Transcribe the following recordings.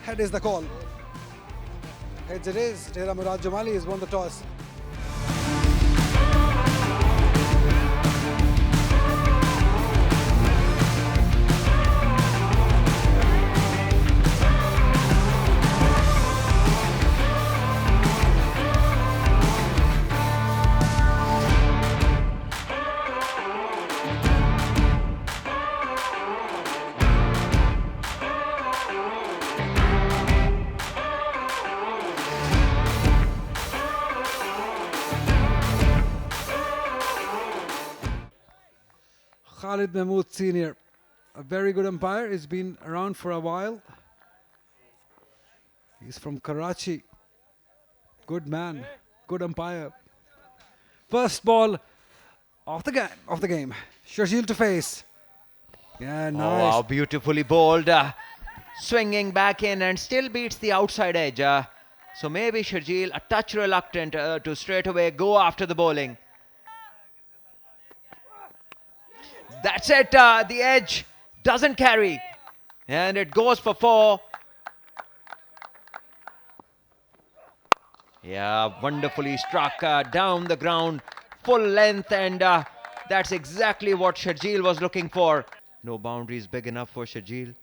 Head is the call. Heads it is. Tehra Murad Jamali has won the toss. Khalid Mahmood Senior, a very good umpire. He's been around for a while. He's from Karachi. Good man, good umpire. First ball of the game. Sharjeel to face. Yeah, nice. Oh, wow, beautifully bowled. Swinging back in and still beats the outside edge. So maybe Sharjeel a touch reluctant to straight away go after the bowling. That's it, the edge doesn't carry and it goes for 4. Yeah, wonderfully struck down the ground, full length, and that's exactly what Sharjeel was looking for. No boundaries big enough for Sharjeel.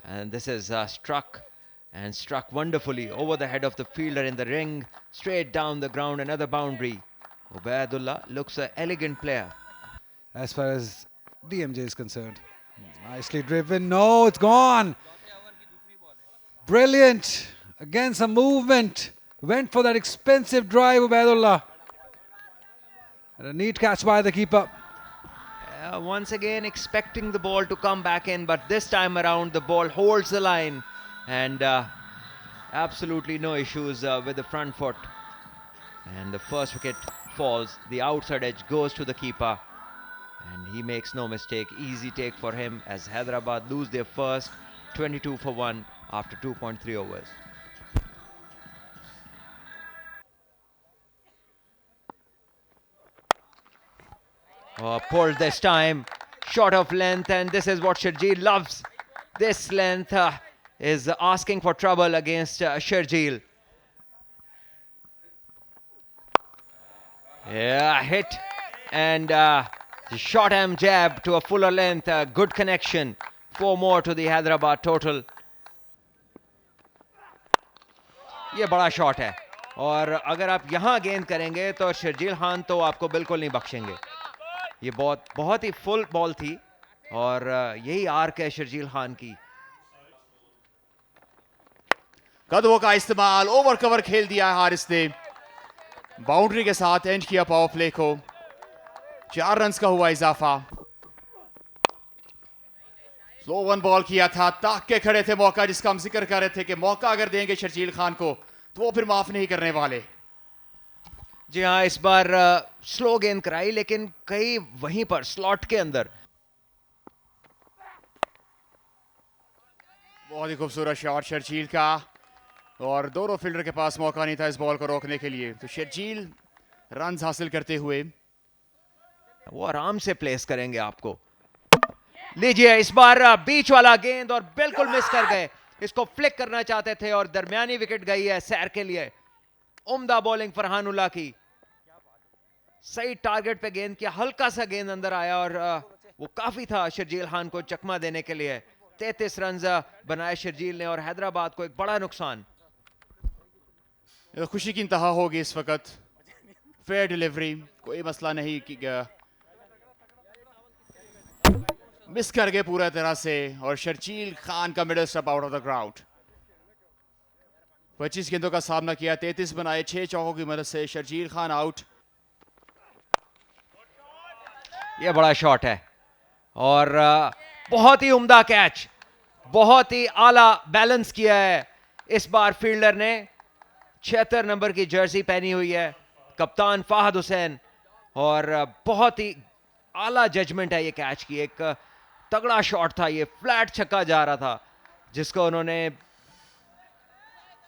And this is struck wonderfully over the head of the fielder in the ring, straight down the ground, another boundary. Ubaidullah looks an elegant player. As far as DMJ is concerned. Nicely driven. No, it's gone. Brilliant. Again, some movement. Went for that expensive drive, Ubaidullah. And a neat catch by the keeper. Once again expecting the ball to come back in, but this time around the ball holds the line. And absolutely no issues with the front foot. And the first wicket falls, the outside edge goes to the keeper, and he makes no mistake. Easy take for him as Hyderabad lose their first 22 for 1 after 2.3 overs. Pulled this time, short of length, and this is what Sharjeel loves. This length is asking for trouble against Sharjeel. Yeah, hit and the short arm jab to a fuller length, good connection. 4 more to the Hyderabad total. ये बड़ा shot है और अगर आप यहाँ गेंद करेंगे तो शर्जील खान तो आपको बिल्कुल नहीं बख्शेंगे. ये बहुत ही फुल बॉल थी और यही आर्क है शर्जील खान की. कदमों का इस्तेमाल, ओवर कवर खेल दिया है हारिस ने. बाउंड्री के साथ एंड किया पावर प्ले को. 4 रन्स का हुआ इजाफा. स्लो वन बॉल किया था, ताक के खड़े थे मौका जिसका हम जिक्र कर रहे थे कि मौका अगर देंगे शर्जील खान को तो वो फिर माफ नहीं करने वाले. जी हाँ, इस बार स्लो गेंद कराई लेकिन कई वहीं पर स्लॉट के अंदर. बहुत ही खूबसूरत शॉट शर्जील का और दोनों फील्डर के पास मौका नहीं था इस बॉल को रोकने के लिए. तो शर्जील रन्स हासिल करते हुए वो आराम से प्लेस करेंगे आपको. लीजिए इस बार बीच वाला गेंद और बिल्कुल मिस कर गए. इसको फ्लिक करना चाहते थे और दरमियानी विकेट गई है सैर के लिए. उम्दा बॉलिंग फरहानुल्लाह की. सही टारगेट पे गेंद किया, हल्का सा गेंद अंदर आया और वो काफी था शर्जील खान को चकमा देने के लिए. 33 रन बनाए शर्जील ने और हैदराबाद को एक बड़ा नुकसान. खुशी की इंतहा होगी इस वक्त. फेयर डिलीवरी, कोई मसला नहीं कि मिस कर गए पूरा तरह से और शर्जील खान का middle step out of the ground. 25 गेंदों का सामना किया, 33 बनाए, 6 चौकों की मदद से शर्जील खान आउट. ये बड़ा शॉट है और बहुत ही उम्दा कैच, बहुत ही आला बैलेंस किया है इस बार फील्डर ने. 76 नंबर की जर्सी पहनी हुई है कप्तान फाहद हुसैन और बहुत ही आला जजमेंट है ये कैच की. एक तगड़ा शॉट था, ये फ्लैट छक्का जा रहा था जिसको उन्होंने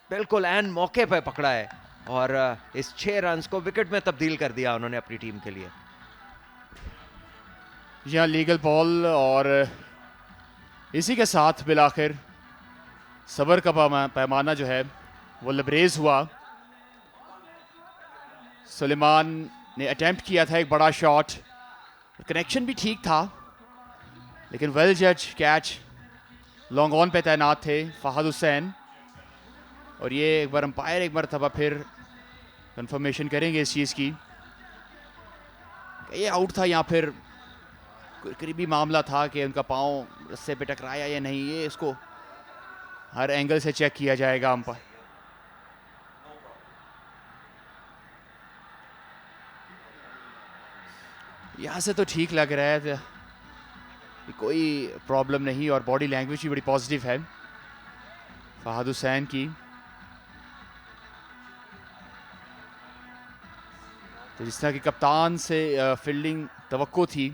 बिल्कुल एन मौके पे पकड़ा है और इस 6 रन्स को विकेट में तब्दील कर दिया उन्होंने अपनी टीम के लिए. यहाँ लीगल बॉल और इसी के साथ बिलाखिर सबर का पैमाना जो है वो लबरेज हुआ। सुलेमान ने अटेम्प्ट किया था एक बड़ा शॉट, कनेक्शन भी ठीक था, लेकिन वेल जज कैच लॉन्ग ऑन पे तैनात थे फहद हुसैन। और ये एक बार अंपायर एक मरतबा फिर कंफर्मेशन करेंगे इस चीज़ की ये आउट था या फिर कोई करीबी मामला था कि उनका पाँव रस्से पे टकराया या नहीं, ये इसको हर एंगल से चेक किया जाएगा अंपायर। यहाँ से तो ठीक लग रहा है, कोई प्रॉब्लम नहीं और बॉडी लैंग्वेज भी बड़ी पॉजिटिव है फहद हुसैन की। तो जिस तरह की कप्तान से फील्डिंग तवक्को थी,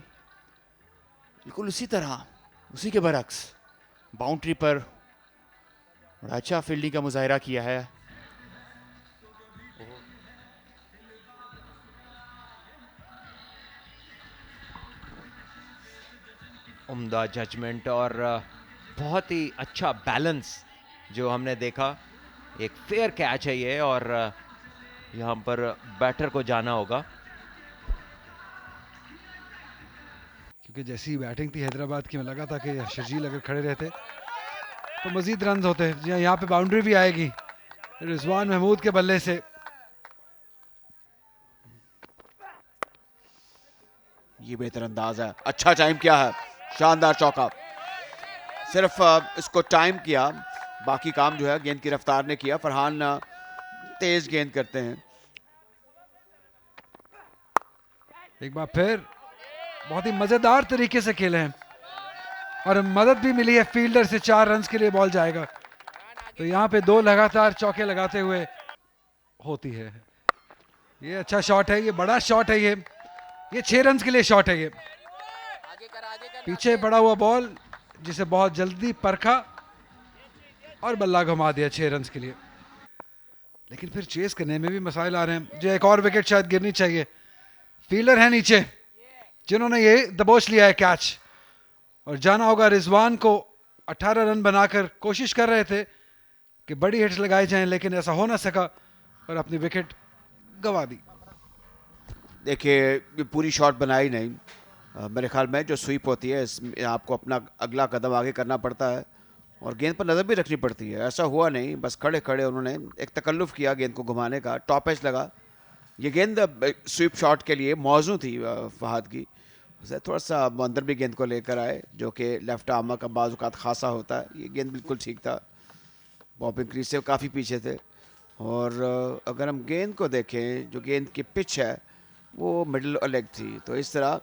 बिल्कुल उसी तरह उसी के बरक्स बाउंड्री पर बड़ा अच्छा फील्डिंग का मुजाहिरा किया है। उम्दा जजमेंट और बहुत ही अच्छा बैलेंस जो हमने देखा। एक फेयर कैच है ये और यहाँ पर बैटर को जाना होगा, क्योंकि जैसी बैटिंग थी हैदराबाद की, में लगा था कि शर्जील अगर खड़े रहते तो मजीद रन होते। यहाँ पे बाउंड्री भी आएगी रिजवान महमूद के बल्ले से। ये बेहतर अंदाज है, अच्छा टाइम किया है, शानदार चौका। सिर्फ इसको टाइम किया, बाकी काम जो है गेंद की रफ्तार ने किया। फरहान तेज गेंद करते हैं। एक बार फिर बहुत ही मजेदार तरीके से खेले हैं और मदद भी मिली है फील्डर से। 4 रन के लिए बॉल जाएगा, तो यहाँ पे 2 लगातार चौके लगाते हुए होती है। ये अच्छा शॉट है, ये बड़ा शॉट है, ये 6 रन के लिए शॉट है। ये पीछे पड़ा हुआ बॉल जिसे बहुत जल्दी परखा और बल्ला घुमा दिया 6 रन के लिए। लेकिन फिर चेस करने में भी मसाइल आ रहे हैं। जो एक और विकेट शायद गिरनी चाहिए। फील्डर है नीचे जिन्होंने ये दबोच लिया है कैच, और जाना होगा रिजवान को। 18 रन बनाकर कोशिश कर रहे थे कि बड़ी हिट्स लगाई जाएं, लेकिन ऐसा हो ना सका और अपनी विकेट गंवा दी। देखिए पूरी शॉट बनाई नहीं, मेरे ख्याल में जो स्वीप होती है इसमें आपको अपना अगला कदम आगे करना पड़ता है और गेंद पर नज़र भी रखनी पड़ती है। ऐसा हुआ नहीं, बस खड़े खड़े उन्होंने एक तकल्लुफ़ किया गेंद को घुमाने का, टॉप एज लगा। ये गेंद स्वीप शॉट के लिए मौजू थी फहद की, उसे थोड़ा सा अंदर भी गेंद को लेकर आए, जो कि लेफ्ट आर्म का बाज़ खासा होता है। ये गेंद बिल्कुल ठीक था, बॉबिंग क्रीज से काफ़ी पीछे थे। और अगर हम गेंद को देखें, जो गेंद की पिच है वो मिडल लेग थी, तो इस तरह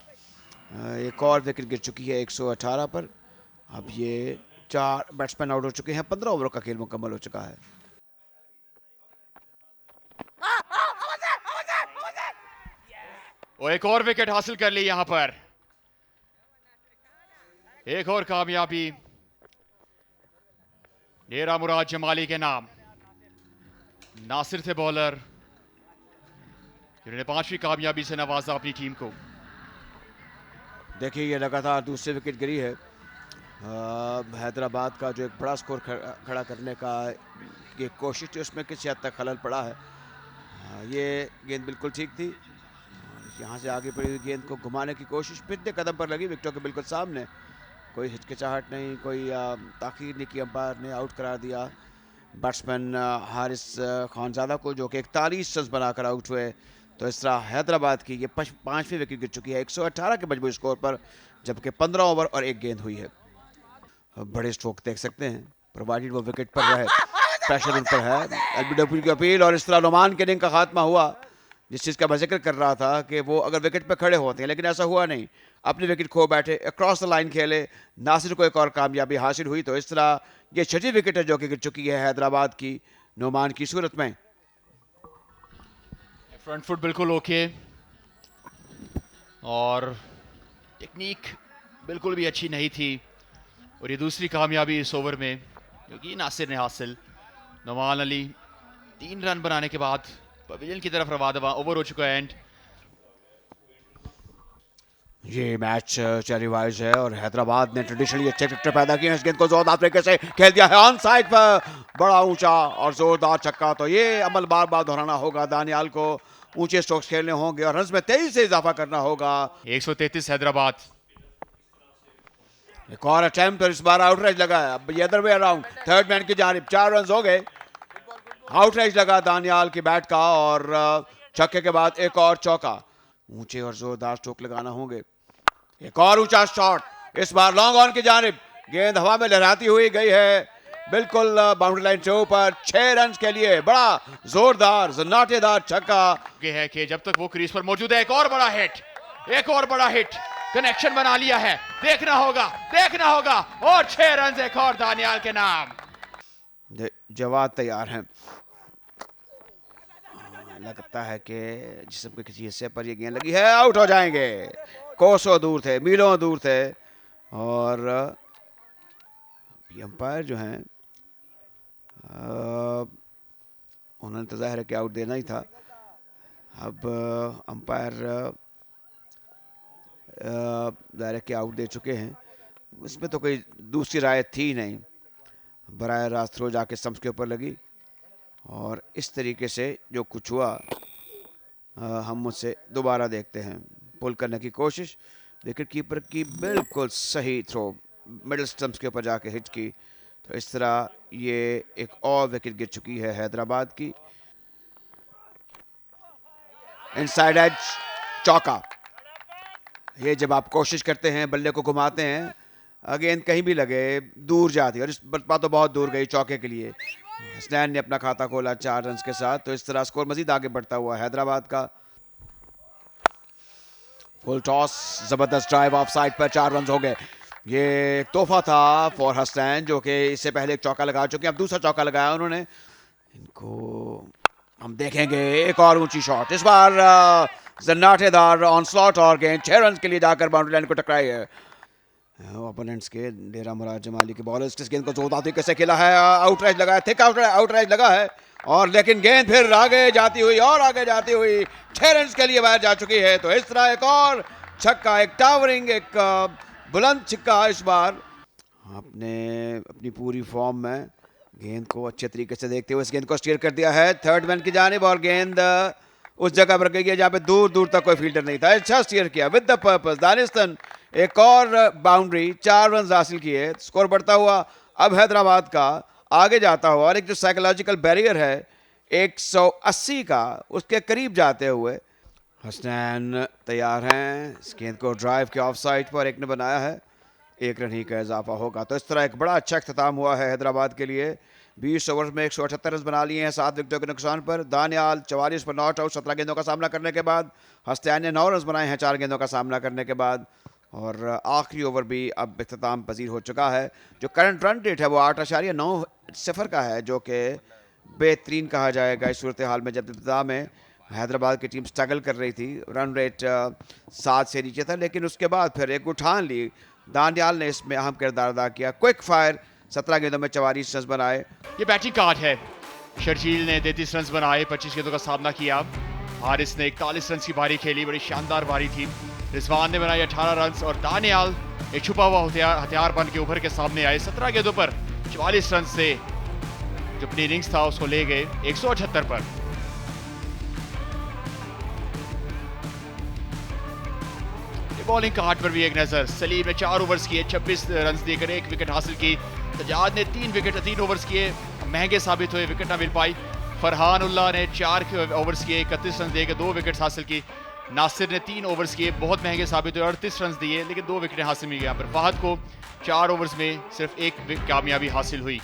एक और विकेट गिर चुकी है 118 पर। अब ये 4 बैट्समैन आउट हो चुके हैं, 15 ओवरों का खेल मुकम्मल हो चुका है। और एक और विकेट हासिल कर ली यहां पर, एक और कामयाबी डेरा मुराद जमाली के नाम। नासिर थे बॉलर जिन्होंने 5वीं कामयाबी से नवाजा अपनी टीम को। देखिए ये लगातार दूसरी विकेट गिरी है। हैदराबाद का जो एक बड़ा स्कोर खड़ा करने का ये कोशिश थी, उसमें किसी हद तक खलल पड़ा है। ये गेंद बिल्कुल ठीक थी, यहाँ से आगे पड़ी हुई गेंद को घुमाने की कोशिश फिर कदम पर लगी, विकेटों के बिल्कुल सामने। कोई हिचकिचाहट नहीं, कोई ताखीर नहीं की, अंपायर ने आउट करार दिया बैट्समैन हारिस खानजादा को, जो कि 41 रन बनाकर आउट हुए। तो इस तरह हैदराबाद की ये 5वीं विकेट गिर चुकी है 118 के मजबूरी स्कोर पर, जबकि 15 ओवर और 1 गेंद हुई है। बड़े स्ट्रोक देख सकते हैं, प्रोवाइडेड वो विकेट पर रहे, प्रेशर उन पर है। एलबीडब्ल्यू की अपील और इस तरह नुमान के इनिंग का खात्मा हुआ, जिस चीज़ का मैं जिक्र कर रहा था कि वो अगर विकेट पर खड़े होते हैं, लेकिन ऐसा हुआ नहीं। अपनी विकेट खो बैठे, अक्रॉस द लाइन खेले, नासिर को एक और कामयाबी हासिल हुई। तो इस तरह ये 6वीं विकेट है जो कि गिर चुकी है हैदराबाद की नुमान की सूरत में। फ्रंट फुट बिल्कुल ओके और टेक्निक बिल्कुल भी अच्छी नहीं थी। और ये दूसरी कामयाबी इस ओवर में जो कि नासिर ने हासिल। नुमान अली 3 रन बनाने के बाद पवेलियन की तरफ रवा दवा, ओवर हो चुका है एंड। ये मैच रिवाइज है और हैदराबाद ने ट्रेडिशनली अच्छे क्रिकेटर पैदा किए हैं। इस गेंद को जोरदार तरीके से खेल दिया है ऑन साइड पर, बड़ा ऊंचा और जोरदार छक्का। तो ये अमल बार बार दोहराना होगा, दानियाल को ऊंचे स्ट्रोक्स खेलने होंगे और रन्स में तेजी से इजाफा करना होगा। 133 हैदराबाद। एक और अटेम्प्ट और इस बार आउटराइज लगा है। अब ये other way around, third man की जानिब 4 रन हो गए। आउटराइज लगा दानियाल की बैट का और छक्के के बाद एक और चौका। ऊंचे और जोरदार स्ट्रोक लगाना होंगे। एक और ऊंचा शॉट, इस बार लॉन्ग ऑन की जानिब, गेंद हवा में लहराती हुई गई है बिल्कुल बाउंड्री लाइन से ऊपर। 6 रन के लिए बड़ा जोरदार जन्नाटेदार छक्का है कि जब तक वो क्रीज पर मौजूद है, एक और बड़ा हिट, एक और बड़ा हिट, कनेक्शन बना लिया है। देखना होगा और 6 रन एक और दानियाल के नाम। जवाब तैयार हैं। लगता है कि जिस्म के किसी हिस्से पर ये गेंद लगी है, आउट हो जाएंगे। कोसों दूर थे, मीलों दूर थे और अंपायर जो हैं उन्होंने तो जाहिर है कि आउट देना ही था। अब अंपायर जाहिर है कि आउट दे चुके हैं, इसमें तो कोई दूसरी राय थी नहीं। बराह रास्त थ्रो जाके स्टंप्स के ऊपर लगी और इस तरीके से जो कुछ हुआ हम मुझसे दोबारा देखते हैं। पुल करने की कोशिश, विकेट कीपर की बिल्कुल सही थ्रो मिडिल स्टंप्स के ऊपर जाके हिट की। तो इस तरह ये एक और विकेट गिर चुकी है हैदराबाद की। इनसाइड एज चौका। ये जब आप कोशिश करते हैं, बल्ले को घुमाते हैं, गेंद कहीं भी लगे दूर जाती है और इस बात तो बहुत दूर गई चौके के लिए। हसनैन ने अपना खाता खोला 4 रन के साथ। तो इस तरह स्कोर मजीद आगे बढ़ता हुआ हैदराबाद का। फुल टॉस, जबरदस्त ड्राइव ऑफ साइड पर 4 रन हो गए। ये एक तोहफा था फॉर हसनैन जो कि इससे पहले एक चौका लगा चुके हैं, अब दूसरा चौका लगाया उन्होंने। इनको हम देखेंगे एक और ऊंची शॉट, इस बार जन्नाटेदार ऑन स्लॉट और गेंद 6 रन के लिए जाकर बाउंड्री लाइन को टकराई है। ओपोनेंट्स के डेरा मुराद जमाली के बॉलर्स इस गेंद को जोरदार तरीके से खेला है, आउटराइज लगा है, थिक आउटराइज लगा है और लेकिन गेंद फिर आगे जाती हुई 6 रन के लिए बाहर जा चुकी है। तो इस तरह एक और छक्का, एक टावरिंग, एक बुलंद छक्का। इस बार आपने अपनी पूरी फॉर्म में गेंद को अच्छे तरीके से देखते हुए इस गेंद को स्टीयर कर दिया है थर्ड मैन की जानिब और गेंद उस जगह पर गई है जहाँ पे दूर दूर तक कोई फील्डर नहीं था। अच्छा स्टीयर किया विद द पर्पस। दानिस्तान एक और बाउंड्री, 4 रन हासिल किए, स्कोर बढ़ता हुआ अब हैदराबाद का आगे जाता हुआ और एक जो साइकोलॉजिकल बैरियर है 180 का, उसके करीब जाते हुए हसनैन तैयार हैं। इस गेंद को ड्राइव के ऑफ साइड पर एक ने बनाया है, 1 रन ही का इजाफा होगा। तो इस तरह एक बड़ा अच्छा अख्ताम हुआ है हैदराबाद के लिए। 20 ओवर में 178 रन बना लिए हैं 7 विकेटों के नुकसान पर। दानियाल 44 पर नॉट आउट 17 गेंदों का सामना करने के बाद। हसनैन ने 9 रन बनाए हैं 4 गेंदों का सामना करने के बाद। और आखिरी ओवर भी अब इख्तिताम पजीर हो चुका है। जो करंट रन रेट है वो 8.90 का है, जो कि बेहतरीन कहा जाएगा इस सूरत हाल में जब इब्तिदा में हैदराबाद की टीम स्ट्रगल कर रही थी। रन रेट 7 से नीचे था, लेकिन उसके बाद फिर एक उठान ली। दानियाल ने इसमें अहम किरदार अदा किया। क्विक फायर 17 गेंदों में 44 रन बनाए। ये बैटिंग कार्ड है। शर्जील ने 33 रन बनाए, 25 गेंदों का सामना किया। हारिस ने 41 रन की बारी खेली, बड़ी शानदार बारी थी। रिजवान ने बनाए 18 रन और दानियाल एक छुपा हुआ हथियार बन के उभर के सामने आए। 17 गेंदों पर 44 रन से जो अपनी इनिंग्स था उसको ले गए 178 पर। बॉलिंग कार्ड पर भी एक नजर। सलीम ने 4 ओवर्स किए, 26 रन देकर 1 विकेट हासिल की। सजाद ने 3 ओवर्स किए, महंगे साबित हुए, विकेट ना मिल पाई। फरहान उल्लाह ने 4 ओवर्स किए, 31 रन देकर 2 विकेट हासिल की। नासिर ने 3 ओवर्स किए, बहुत महंगे साबित हुए, 38 रन दिए, लेकिन 2 विकेट हासिल मिल गए। यहाँ पर फहद को 4 ओवर्स में सिर्फ 1 कामयाबी हासिल हुई।